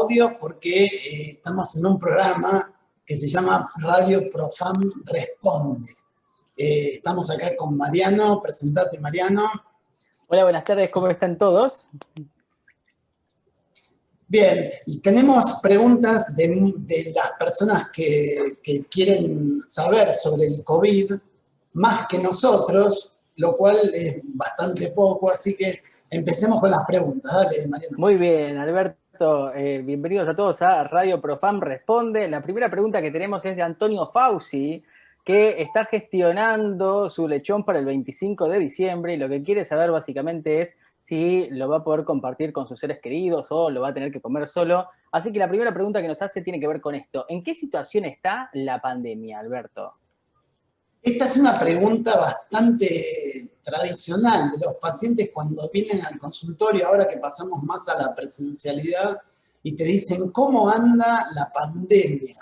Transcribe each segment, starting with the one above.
audio porque estamos en un programa que se llama Radio Profam Responde. Estamos acá con Mariano. Presentate, Mariano. Hola, buenas tardes, ¿cómo están todos? Bien, tenemos preguntas de las personas que quieren saber sobre el COVID, más que nosotros, lo cual es bastante poco, así que empecemos con las preguntas. Dale, Mariano. Muy bien, Alberto, bienvenidos a todos a Radio Profam Responde. La primera pregunta que tenemos es de Antonio Fauci, que está gestionando su lechón para el 25 de diciembre y lo que quiere saber básicamente es si lo va a poder compartir con sus seres queridos o lo va a tener que comer solo. Así que la primera pregunta que nos hace tiene que ver con esto. ¿En qué situación está la pandemia, Alberto? Esta es una pregunta bastante tradicional de los pacientes cuando vienen al consultorio, ahora que pasamos más a la presencialidad, y te dicen, ¿cómo anda la pandemia?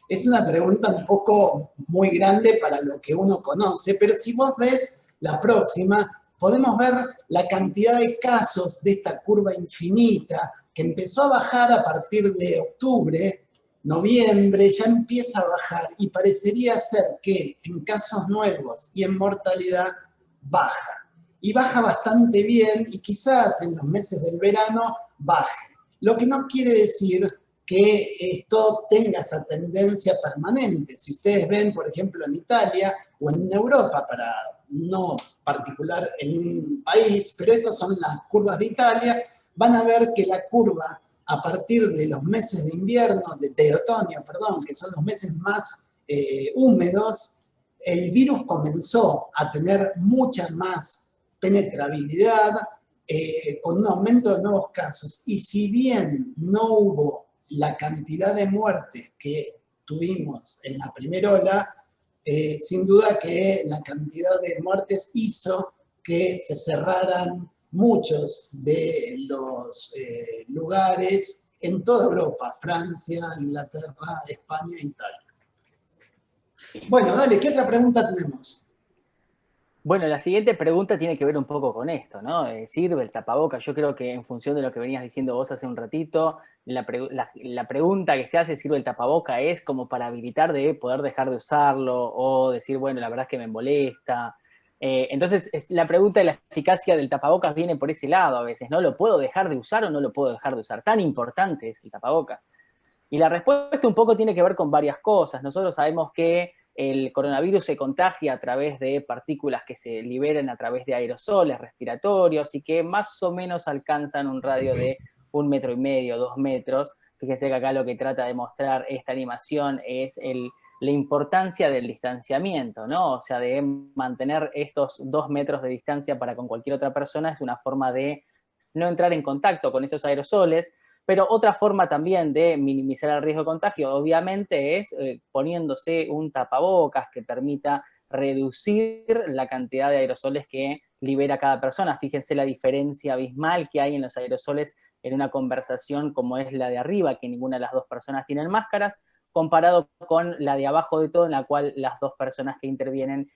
Es una pregunta un poco muy grande para lo que uno conoce, pero si vos ves la próxima, podemos ver la cantidad de casos de esta curva infinita que empezó a bajar a partir de octubre, noviembre, ya empieza a bajar y parecería ser que en casos nuevos y en mortalidad baja. Y baja bastante bien y quizás en los meses del verano baje. Lo que no quiere decir que esto tenga esa tendencia permanente. Si ustedes ven, por ejemplo, en Italia o en Europa, para no particular en un país, pero estas son las curvas de Italia, van a ver que la curva a partir de los meses de invierno, de otoño, perdón, que son los meses más húmedos, el virus comenzó a tener mucha más penetrabilidad, con un aumento de nuevos casos. Y si bien no hubo la cantidad de muertes que tuvimos en la primera ola, sin duda que la cantidad de muertes hizo que se cerraran muchos de los lugares en toda Europa, Francia, Inglaterra, España e Italia. Bueno, dale, ¿qué otra pregunta tenemos? Bueno, la siguiente pregunta tiene que ver un poco con esto, ¿no? ¿Sirve el tapabocas? Yo creo que en función de lo que venías diciendo vos hace un ratito, la pregunta que se hace, ¿sirve el tapaboca? Es como para habilitar de poder dejar de usarlo o decir, bueno, la verdad es que me molesta. Entonces, la pregunta de la eficacia del tapabocas viene por ese lado a veces, ¿no? ¿Lo puedo dejar de usar o no lo puedo dejar de usar? Tan importante es el tapabocas. Y la respuesta un poco tiene que ver con varias cosas. Nosotros sabemos que el coronavirus se contagia a través de partículas que se liberan a través de aerosoles respiratorios y que más o menos alcanzan un radio de 1,5 metros, 2 metros. Fíjense que acá lo que trata de mostrar esta animación es la importancia del distanciamiento, ¿no? O sea, de mantener estos 2 metros de distancia para con cualquier otra persona es una forma de no entrar en contacto con esos aerosoles. Pero otra forma también de minimizar el riesgo de contagio, obviamente, es poniéndose un tapabocas que permita reducir la cantidad de aerosoles que libera cada persona. Fíjense la diferencia abismal que hay en los aerosoles en una conversación como es la de arriba, que ninguna de las dos personas tienen máscaras, comparado con la de abajo de todo, en la cual las dos personas que intervienen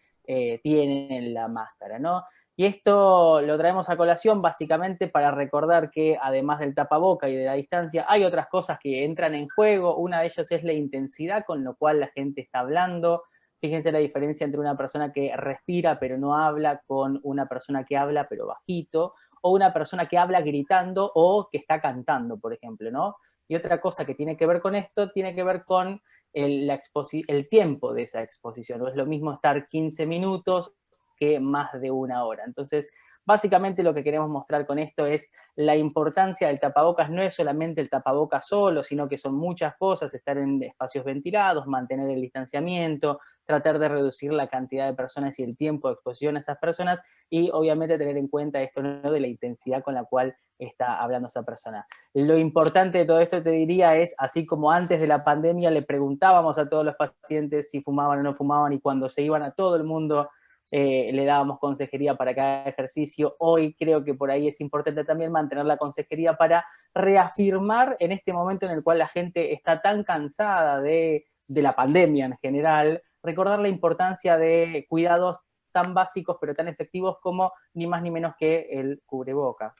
tienen la máscara, ¿no? Y esto lo traemos a colación básicamente para recordar que además del tapaboca y de la distancia, hay otras cosas que entran en juego. Una de ellas es la intensidad con lo cual la gente está hablando. Fíjense la diferencia entre una persona que respira pero no habla con una persona que habla pero bajito, o una persona que habla gritando o que está cantando, por ejemplo, ¿no? Y otra cosa que tiene que ver con esto, tiene que ver con el tiempo de esa exposición. No es lo mismo estar 15 minutos que más de 1 hora. Entonces, básicamente lo que queremos mostrar con esto es la importancia del tapabocas. No es solamente el tapabocas solo, sino que son muchas cosas: estar en espacios ventilados, mantener el distanciamiento, tratar de reducir la cantidad de personas y el tiempo de exposición a esas personas, y obviamente tener en cuenta esto, ¿no?, de la intensidad con la cual está hablando esa persona. Lo importante de todo esto, te diría, es, así como antes de la pandemia le preguntábamos a todos los pacientes si fumaban o no fumaban, y cuando se iban a todo el mundo le dábamos consejería para cada ejercicio, hoy creo que por ahí es importante también mantener la consejería para reafirmar en este momento en el cual la gente está tan cansada de la pandemia en general, recordar la importancia de cuidados tan básicos pero tan efectivos como ni más ni menos que el cubrebocas.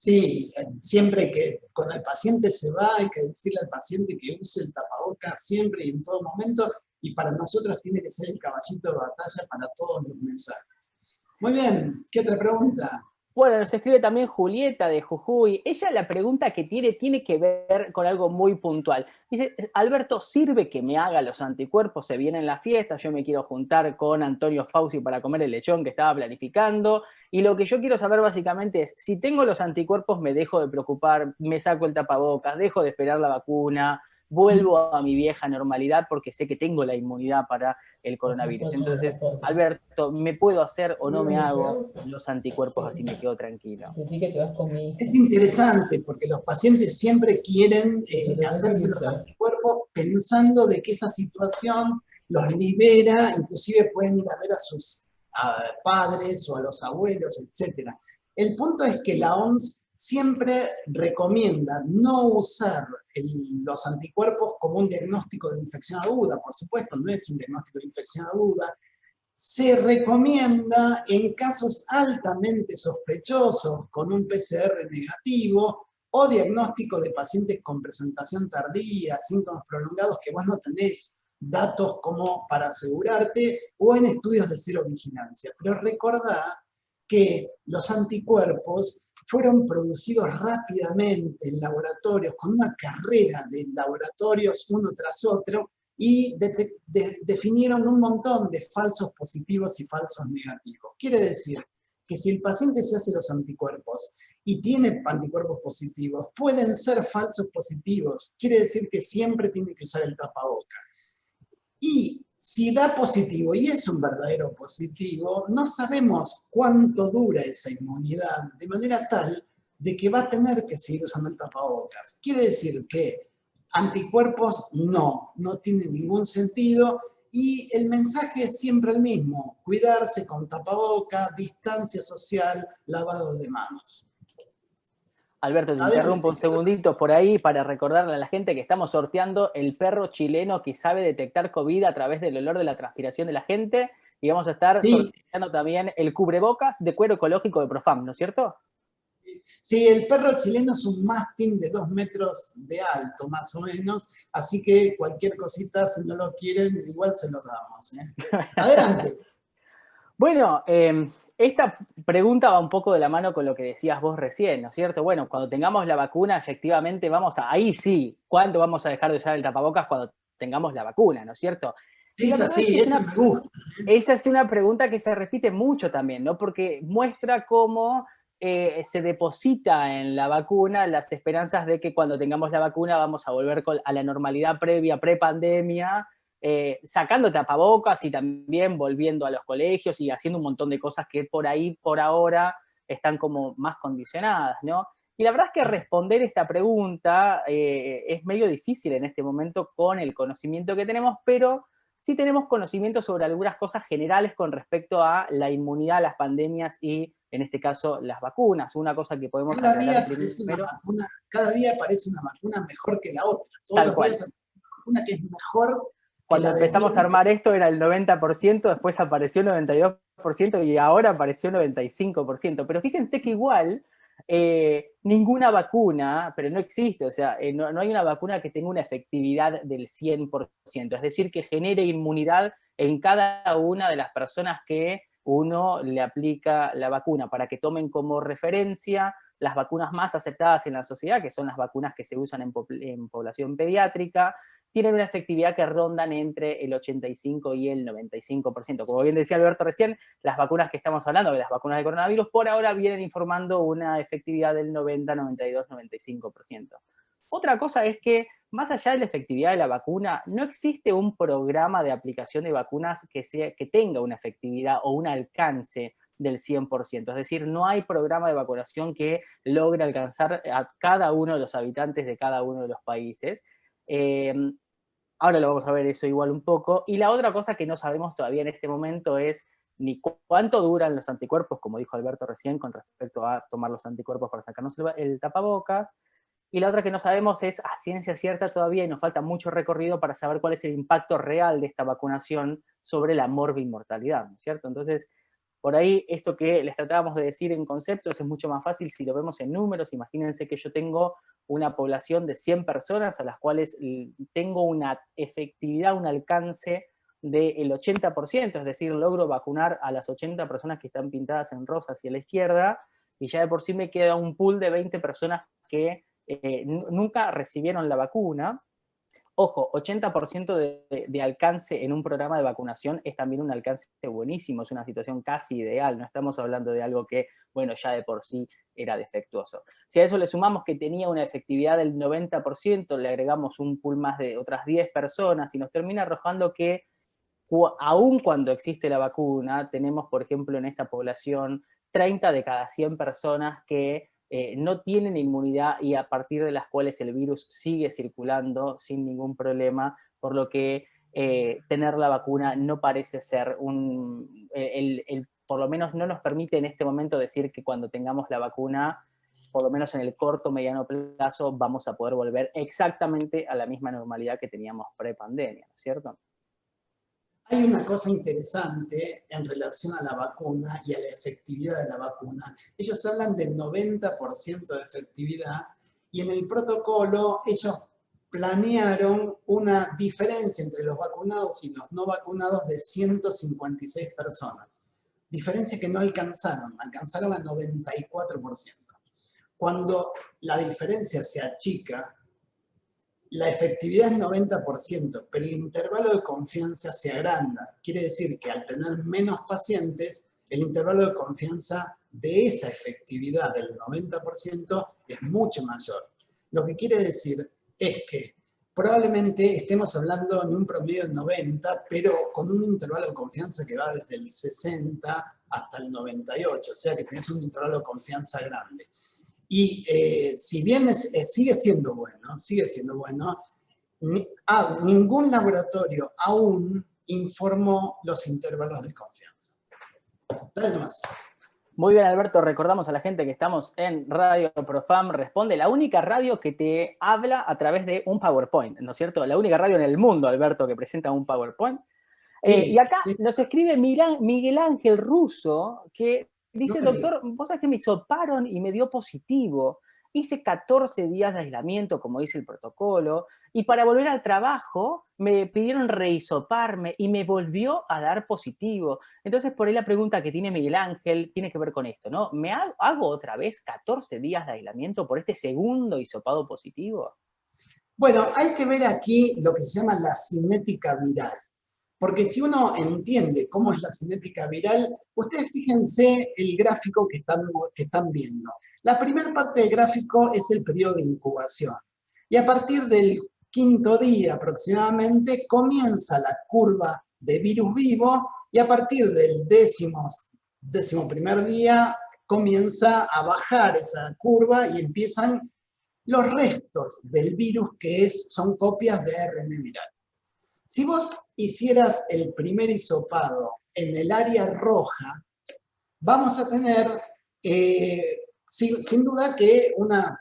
Sí, siempre que cuando el paciente se va hay que decirle al paciente que use el tapabocas siempre y en todo momento, y para nosotros tiene que ser el caballito de batalla para todos los mensajes. Muy bien, ¿qué otra pregunta? Bueno, nos escribe también Julieta de Jujuy. Ella la pregunta que tiene que ver con algo muy puntual. Dice, Alberto, ¿sirve que me haga los anticuerpos? Se viene en la fiesta, yo me quiero juntar con Antonio Fauci para comer el lechón que estaba planificando. Y lo que yo quiero saber básicamente es, si tengo los anticuerpos, me dejo de preocupar, me saco el tapabocas, dejo de esperar la vacuna, vuelvo a mi vieja normalidad porque sé que tengo la inmunidad para el coronavirus. Entonces, Alberto, ¿me puedo hacer o no me hago los anticuerpos, así me quedo tranquilo? Decí que te vas con mi hija. Es interesante porque los pacientes siempre quieren hacerse los anticuerpos pensando de que esa situación los libera, inclusive pueden ir a ver a sus padres o a los abuelos, etc. El punto es que la OMS siempre recomienda no usar los anticuerpos como un diagnóstico de infección aguda, por supuesto, no es un diagnóstico de infección aguda. Se recomienda en casos altamente sospechosos con un PCR negativo o diagnóstico de pacientes con presentación tardía, síntomas prolongados que vos no tenés datos como para asegurarte, o en estudios de cero vigilancia. Pero recordá que los anticuerpos fueron producidos rápidamente en laboratorios, con una carrera de laboratorios uno tras otro, y definieron un montón de falsos positivos y falsos negativos. Quiere decir que si el paciente se hace los anticuerpos y tiene anticuerpos positivos, pueden ser falsos positivos. Quiere decir que siempre tiene que usar el tapaboca. Y si da positivo y es un verdadero positivo, no sabemos cuánto dura esa inmunidad, de manera tal de que va a tener que seguir usando el tapabocas. Quiere decir que anticuerpos no tiene ningún sentido, y el mensaje es siempre el mismo: cuidarse con tapaboca, distancia social, lavado de manos. Alberto, te interrumpo un segundito por ahí para recordarle a la gente que estamos sorteando el perro chileno que sabe detectar COVID a través del olor de la transpiración de la gente, y vamos a estar sorteando también el cubrebocas de cuero ecológico de Profam, ¿no es cierto? Sí, el perro chileno es un mastín de 2 metros de alto, más o menos, así que cualquier cosita, si no lo quieren, igual se lo damos. Adelante. Bueno, esta pregunta va un poco de la mano con lo que decías vos recién, ¿no es cierto? Bueno, cuando tengamos la vacuna, efectivamente ahí sí, ¿cuándo vamos a dejar de usar el tapabocas? Cuando tengamos la vacuna, ¿no es cierto? Y la verdad es que esa me gusta. Esa es una pregunta que se repite mucho también, ¿no? Porque muestra cómo se deposita en la vacuna las esperanzas de que cuando tengamos la vacuna vamos a volver a la normalidad previa, pre-pandemia, sacando tapabocas y también volviendo a los colegios y haciendo un montón de cosas que por ahí, por ahora, están como más condicionadas, ¿no? Y la verdad es que responder esta pregunta es medio difícil en este momento con el conocimiento que tenemos, pero sí tenemos conocimiento sobre algunas cosas generales con respecto a la inmunidad a las pandemias y, en este caso, las vacunas. Una cosa que podemos aclarar primero. Cada día aparece una vacuna mejor que la otra. Todos los días hay una vacuna que es mejor. Cuando empezamos a armar esto era el 90%, después apareció el 92% y ahora apareció el 95%. Pero fíjense que igual ninguna vacuna, pero no existe, o sea, no hay una vacuna que tenga una efectividad del 100%, es decir, que genere inmunidad en cada una de las personas que uno le aplica la vacuna, para que tomen como referencia las vacunas más aceptadas en la sociedad, que son las vacunas que se usan en población pediátrica, tienen una efectividad que rondan entre el 85 y el 95%. Como bien decía Alberto recién, las vacunas que estamos hablando, de las vacunas de coronavirus, por ahora vienen informando una efectividad del 90, 92, 95%. Otra cosa es que, más allá de la efectividad de la vacuna, no existe un programa de aplicación de vacunas que tenga una efectividad o un alcance del 100%. Es decir, no hay programa de vacunación que logre alcanzar a cada uno de los habitantes de cada uno de los países. Ahora lo vamos a ver eso igual un poco. Y la otra cosa que no sabemos todavía en este momento es ni cuánto duran los anticuerpos, como dijo Alberto recién, con respecto a tomar los anticuerpos para sacarnos el tapabocas. Y la otra que no sabemos es a ciencia cierta todavía, y nos falta mucho recorrido para saber cuál es el impacto real de esta vacunación sobre la morbimortalidad, ¿no es cierto? Entonces, Por ahí, esto que les tratábamos de decir en conceptos es mucho más fácil si lo vemos en números. Imagínense que yo tengo una población de 100 personas a las cuales tengo una efectividad, un alcance del 80%, es decir, logro vacunar a las 80 personas que están pintadas en rosa hacia la izquierda, y ya de por sí me queda un pool de 20 personas que nunca recibieron la vacuna. Ojo, 80% de alcance en un programa de vacunación es también un alcance buenísimo, es una situación casi ideal, no estamos hablando de algo que, bueno, ya de por sí era defectuoso. Si a eso le sumamos que tenía una efectividad del 90%, le agregamos un pool más de otras 10 personas y nos termina arrojando que aun cuando existe la vacuna, tenemos, por ejemplo, en esta población 30 de cada 100 personas que no tienen inmunidad y a partir de las cuales el virus sigue circulando sin ningún problema, por lo que tener la vacuna no parece ser por lo menos no nos permite en este momento decir que cuando tengamos la vacuna, por lo menos en el corto, mediano plazo, vamos a poder volver exactamente a la misma normalidad que teníamos pre-pandemia, ¿no es cierto? Hay una cosa interesante en relación a la vacuna y a la efectividad de la vacuna. Ellos hablan del 90% de efectividad y en el protocolo ellos planearon una diferencia entre los vacunados y los no vacunados de 156 personas. Diferencia que no alcanzaron a 94%. Cuando la diferencia se achica, la efectividad es 90%, pero el intervalo de confianza se agranda. Quiere decir que al tener menos pacientes, el intervalo de confianza de esa efectividad del 90% es mucho mayor. Lo que quiere decir es que probablemente estemos hablando en un promedio de 90, pero con un intervalo de confianza que va desde el 60 hasta el 98, o sea que tenés un intervalo de confianza grande. Y si bien sigue siendo bueno, ningún laboratorio aún informó los intervalos de confianza. Dale nomás. Muy bien, Alberto, recordamos a la gente que estamos en Radio Profam Responde, la única radio que te habla a través de un PowerPoint, ¿no es cierto? La única radio en el mundo, Alberto, que presenta un PowerPoint. Y acá nos escribe Miguel Ángel Russo, que dice, doctor, vos sabés que me hisoparon y me dio positivo. Hice 14 días de aislamiento, como dice el protocolo, y para volver al trabajo me pidieron rehisoparme y me volvió a dar positivo. Entonces, por ahí la pregunta que tiene Miguel Ángel tiene que ver con esto, ¿no? ¿Me hago otra vez 14 días de aislamiento por este segundo hisopado positivo? Bueno, hay que ver aquí lo que se llama la cinética viral. Porque si uno entiende cómo es la cinética viral, ustedes fíjense el gráfico que están viendo. La primera parte del gráfico es el periodo de incubación. Y a partir del quinto día aproximadamente comienza la curva de virus vivo y a partir del décimo primer día comienza a bajar esa curva y empiezan los restos del virus que son copias de ARN viral. Si vos hicieras el primer hisopado en el área roja, vamos a tener, sin duda, que una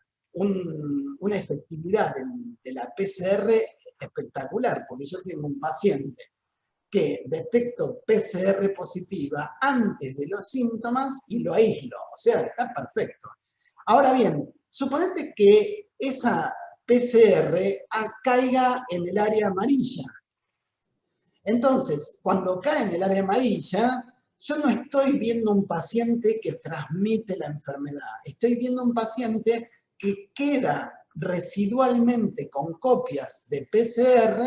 efectividad de la PCR espectacular, porque yo tengo un paciente que detecto PCR positiva antes de los síntomas y lo aíslo, o sea, está perfecto. Ahora bien, suponete que esa PCR caiga en el área amarilla. Entonces, cuando cae en el área amarilla, yo no estoy viendo un paciente que transmite la enfermedad, estoy viendo un paciente que queda residualmente con copias de PCR,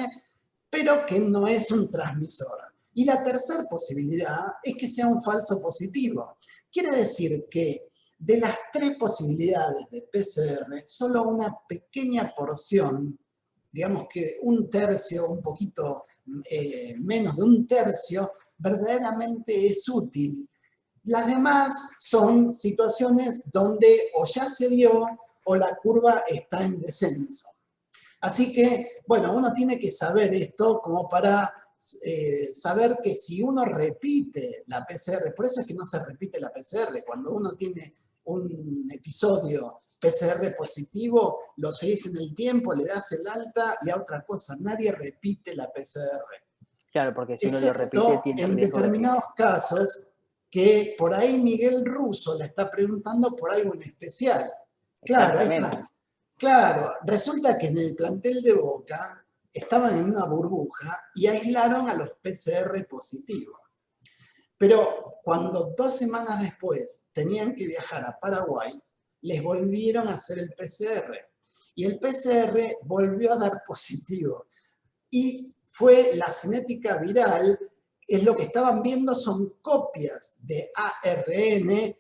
pero que no es un transmisor. Y la tercera posibilidad es que sea un falso positivo. Quiere decir que de las 3 posibilidades de PCR, solo una pequeña porción, digamos que un tercio, un poquito menos de un tercio, verdaderamente es útil. Las demás son situaciones donde o ya se dio o la curva está en descenso. Así que, bueno, uno tiene que saber esto como para saber que si uno repite la PCR, por eso es que no se repite la PCR, cuando uno tiene un episodio PCR positivo, lo seguís en el tiempo, le das el alta y a otra cosa, nadie repite la PCR. Claro, porque si uno lo repite, tiene en riesgo de determinados casos que por ahí Miguel Russo la está preguntando por algo en especial. Claro, ahí está. Claro, resulta que en el plantel de Boca estaban en una burbuja y aislaron a los PCR positivos. Pero cuando 2 semanas después tenían que viajar a Paraguay, les volvieron a hacer el PCR. Y el PCR volvió a dar positivo. Y fue la cinética viral, es lo que estaban viendo, son copias de ARN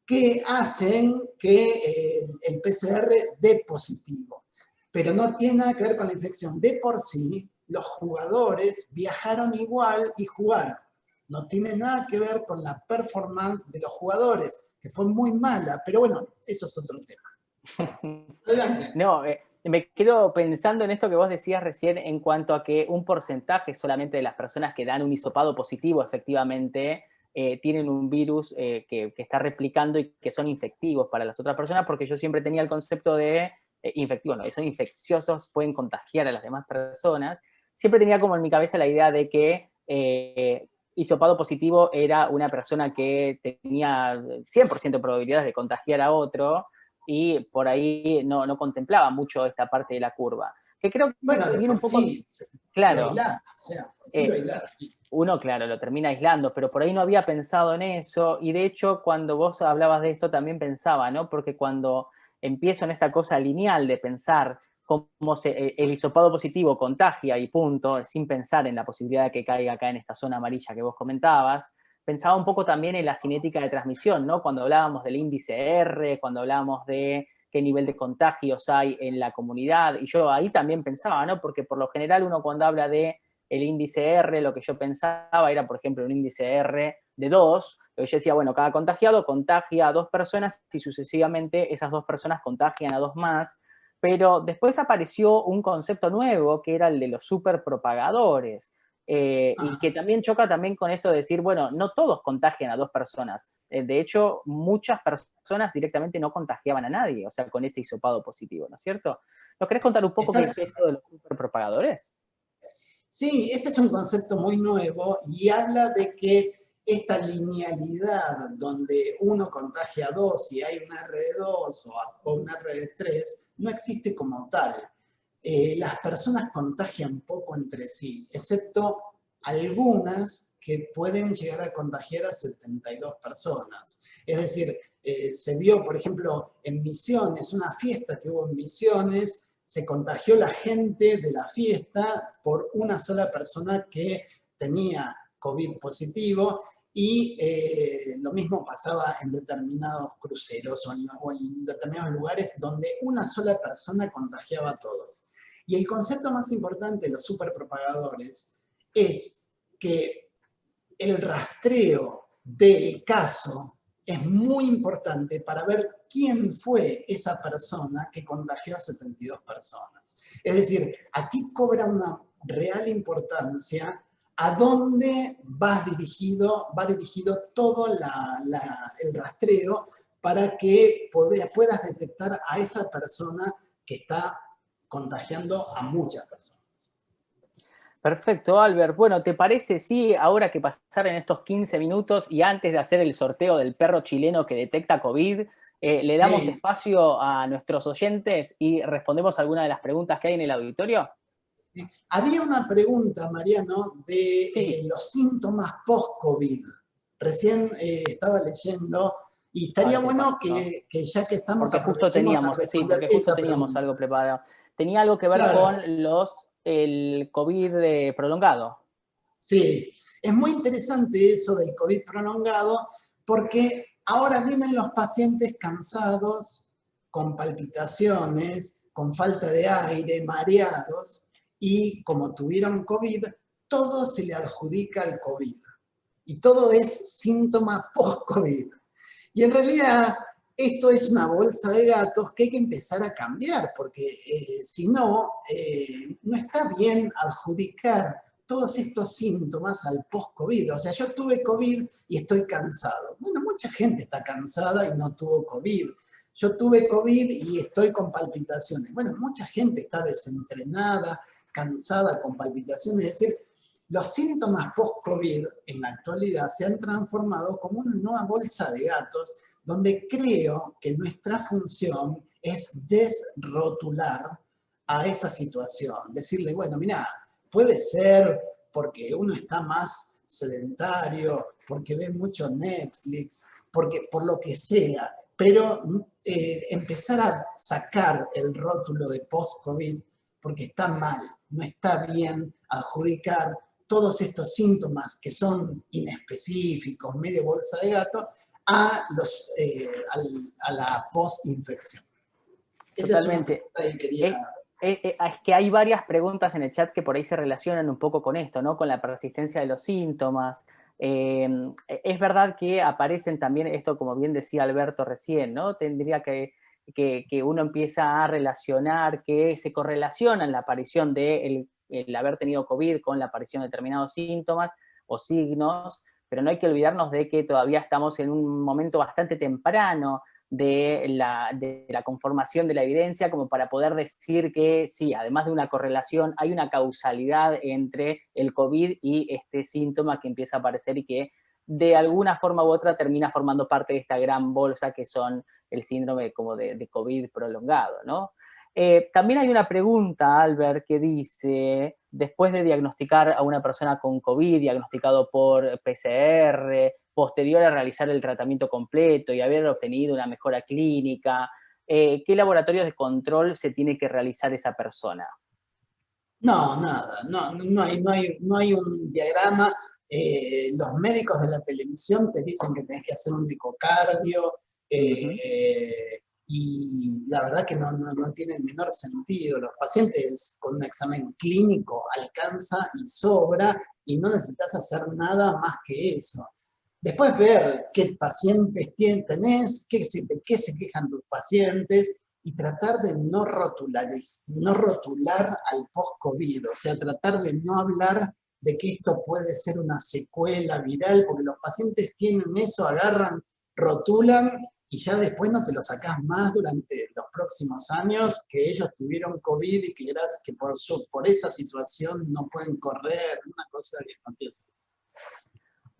que hacen que el PCR dé positivo. Pero no tiene nada que ver con la infección. De por sí, los jugadores viajaron igual y jugaron. No tiene nada que ver con la performance de los jugadores, que fue muy mala. Pero bueno, eso es otro tema. Adelante. No, me quedo pensando en esto que vos decías recién en cuanto a que un porcentaje solamente de las personas que dan un hisopado positivo efectivamente tienen un virus que está replicando y que son infectivos para las otras personas, porque yo siempre tenía el concepto de infectivos, no, son infecciosos, pueden contagiar a las demás personas. Siempre tenía como en mi cabeza la idea de que hisopado positivo era una persona que tenía 100% de probabilidades de contagiar a otro, y por ahí no contemplaba mucho esta parte de la curva. Que creo que bueno, viene un poco... Sí, claro. Uno, claro, lo termina aislando, pero por ahí no había pensado en eso, y de hecho cuando vos hablabas de esto también pensaba, ¿no? Porque cuando empiezo en esta cosa lineal de pensar cómo el hisopado positivo contagia y punto, sin pensar en la posibilidad de que caiga acá en esta zona amarilla que vos comentabas, pensaba un poco también en la cinética de transmisión, ¿no? Cuando hablábamos del índice R, cuando hablábamos de qué nivel de contagios hay en la comunidad, y yo ahí también pensaba, ¿no? Porque por lo general uno cuando habla de el índice R, lo que yo pensaba era, por ejemplo, un índice R de 2, lo que yo decía, bueno, cada contagiado contagia a 2 personas y sucesivamente esas 2 personas contagian a 2 más, pero después apareció un concepto nuevo que era el de los superpropagadores, y que también choca también con esto de decir, bueno, no todos contagian a 2 personas. De hecho, muchas personas directamente no contagiaban a nadie, o sea, con ese hisopado positivo, ¿no es cierto? ¿Nos querés contar un poco qué es esto de los superpropagadores? Sí, este es un concepto muy nuevo y habla de que esta linealidad donde uno contagia a 2 y hay una R de 2 o una R de 3 no existe como tal. Las personas contagian poco entre sí, excepto algunas que pueden llegar a contagiar a 72 personas. Es decir, se vio, por ejemplo, en Misiones, una fiesta que hubo en Misiones, se contagió la gente de la fiesta por una sola persona que tenía COVID positivo, y lo mismo pasaba en determinados cruceros o en determinados lugares donde una sola persona contagiaba a todos. Y el concepto más importante de los superpropagadores es que el rastreo del caso es muy importante para ver quién fue esa persona que contagió a 72 personas. Es decir, aquí cobra una real importancia a dónde va dirigido todo el rastreo para que puedas detectar a esa persona que está contagiando a muchas personas. Perfecto, Albert. Bueno, ¿te parece si ahora que pasaron estos 15 minutos y antes de hacer el sorteo del perro chileno que detecta COVID, le damos espacio a nuestros oyentes y respondemos algunas de las preguntas que hay en el auditorio? Había una pregunta, Mariano, de los síntomas post-COVID. Recién estaba leyendo y estaría bueno que ya que estamos porque justo teníamos, porque justo teníamos algo preparado. Tenía algo que ver con el COVID prolongado. Sí, es muy interesante eso del COVID prolongado porque ahora vienen los pacientes cansados, con palpitaciones, con falta de aire, mareados, y como tuvieron COVID, todo se le adjudica al COVID. Y todo es síntoma post-COVID. Y en realidad esto es una bolsa de gatos que hay que empezar a cambiar, porque si no, no está bien adjudicar todos estos síntomas al post-COVID. O sea, yo tuve COVID y estoy cansado. Bueno, mucha gente está cansada y no tuvo COVID. Yo tuve COVID y estoy con palpitaciones. Bueno, mucha gente está desentrenada, cansada, con palpitaciones. Es decir, Los síntomas post-COVID en la actualidad se han transformado como una nueva bolsa de gatos, donde creo que nuestra función es desrotular a esa situación. Decirle, bueno, mira, puede ser porque uno está más sedentario, porque ve mucho Netflix, porque, por lo que sea, pero empezar a sacar el rótulo de post-COVID porque está mal, no está bien adjudicar todos estos síntomas que son inespecíficos, medio bolsa de gato, a la post-infección. Esa es una Totalmente. pregunta que quería... Es que hay varias preguntas en el chat que por ahí se relacionan un poco con esto, ¿no? Con la persistencia de los síntomas. Es verdad que aparecen también, esto como bien decía Alberto recién, ¿no? Tendría que uno empieza a relacionar, que se correlaciona la aparición de el haber tenido COVID con la aparición de determinados síntomas o signos, pero no hay que olvidarnos de que todavía estamos en un momento bastante temprano de la conformación de la evidencia como para poder decir que sí, además de una correlación, hay una causalidad entre el COVID y este síntoma que empieza a aparecer y que de alguna forma u otra termina formando parte de esta gran bolsa que son el síndrome como de COVID prolongado, ¿no? También hay una pregunta, Albert, que dice, después de diagnosticar a una persona con COVID, diagnosticado por PCR, posterior a realizar el tratamiento completo y haber obtenido una mejora clínica, ¿qué laboratorios de control se tiene que realizar esa persona? No, nada, no hay un diagrama. Los médicos de la televisión te dicen que tenés que hacer un ecocardio, Ujú. y la verdad que no tiene el menor sentido. Los pacientes con un examen clínico alcanza y sobra y no necesitas hacer nada más que eso. Después ver qué pacientes tenés, de qué se quejan tus pacientes y tratar de no rotular al post-COVID, o sea, tratar de no hablar de que esto puede ser una secuela viral, porque los pacientes tienen eso, agarran, rotulan y ya después no te lo sacás más durante los próximos años, que ellos tuvieron COVID y que, gracias, que por esa situación no pueden correr, una cosa que no tiene.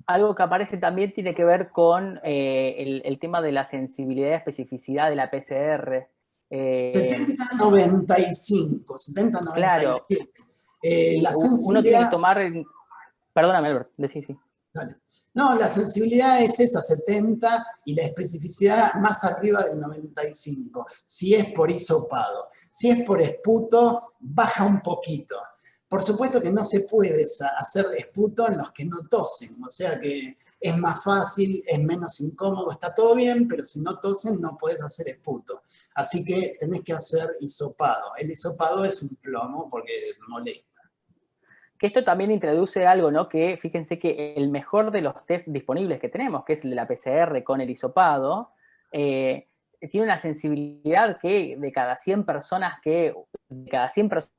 Algo que aparece también tiene que ver con el tema de la sensibilidad y especificidad de la PCR. 70-95, Claro, 70-97. La uno tiene que sensibilidad, tomar, perdóname Albert, decí sí. dale. No, la sensibilidad es esa, 70, y la especificidad más arriba del 95, si es por hisopado. Si es por esputo, baja un poquito. Por supuesto que no se puede hacer esputo en los que no tosen, o sea que es más fácil, es menos incómodo, está todo bien, pero si no tosen no puedes hacer esputo. Así que tenés que hacer hisopado. El hisopado es un plomo porque molesta. Que esto también introduce algo, ¿no? Que fíjense que el mejor de los test disponibles que tenemos, que es el de la PCR con el hisopado, tiene una sensibilidad que de cada 100 personas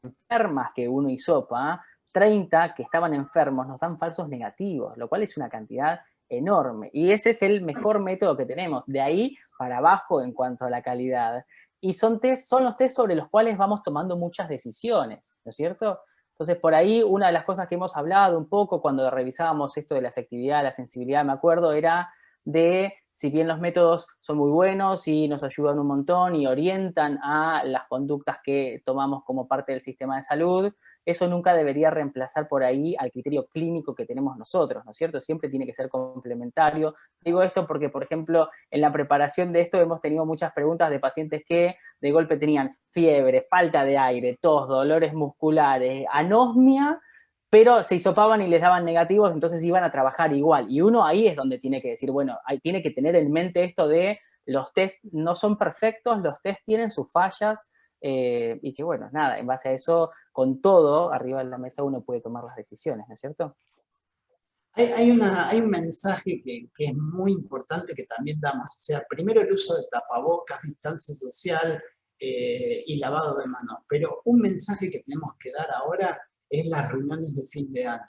enfermas que uno hisopa, 30 que estaban enfermos nos dan falsos negativos, lo cual es una cantidad enorme. Y ese es el mejor método que tenemos. De ahí para abajo en cuanto a la calidad. Y son los test sobre los cuales vamos tomando muchas decisiones, ¿no es cierto? Entonces, por ahí, una de las cosas que hemos hablado un poco cuando revisábamos esto de la efectividad, la sensibilidad, me acuerdo, era de, si bien los métodos son muy buenos y nos ayudan un montón y orientan a las conductas que tomamos como parte del sistema de salud, eso nunca debería reemplazar por ahí al criterio clínico que tenemos nosotros, ¿no es cierto? Siempre tiene que ser complementario. Digo esto porque, por ejemplo, en la preparación de esto hemos tenido muchas preguntas de pacientes que de golpe tenían fiebre, falta de aire, tos, dolores musculares, anosmia, pero se hisopaban y les daban negativos, entonces iban a trabajar igual. Y uno ahí es donde tiene que decir, bueno, tiene que tener en mente esto de los test no son perfectos, los test tienen sus fallas, y que bueno, nada, en base a eso, con todo arriba de la mesa uno puede tomar las decisiones, ¿no es cierto? Hay un mensaje que es muy importante que también damos. O sea, primero el uso de tapabocas, distancia social y lavado de manos. Pero un mensaje que tenemos que dar ahora es las reuniones de fin de año.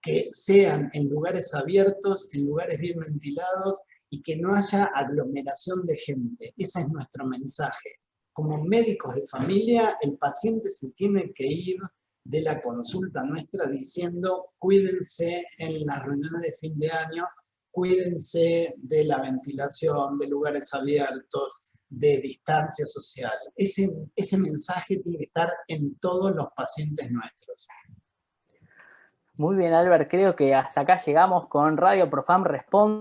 Que sean en lugares abiertos, en lugares bien ventilados y que no haya aglomeración de gente. Ese es nuestro mensaje. Como médicos de familia, el paciente se tiene que ir de la consulta nuestra diciendo cuídense en las reuniones de fin de año, cuídense de la ventilación, de lugares abiertos, de distancia social. Ese mensaje tiene que estar en todos los pacientes nuestros. Muy bien, Albert, creo que hasta acá llegamos con Radio Profam Responde.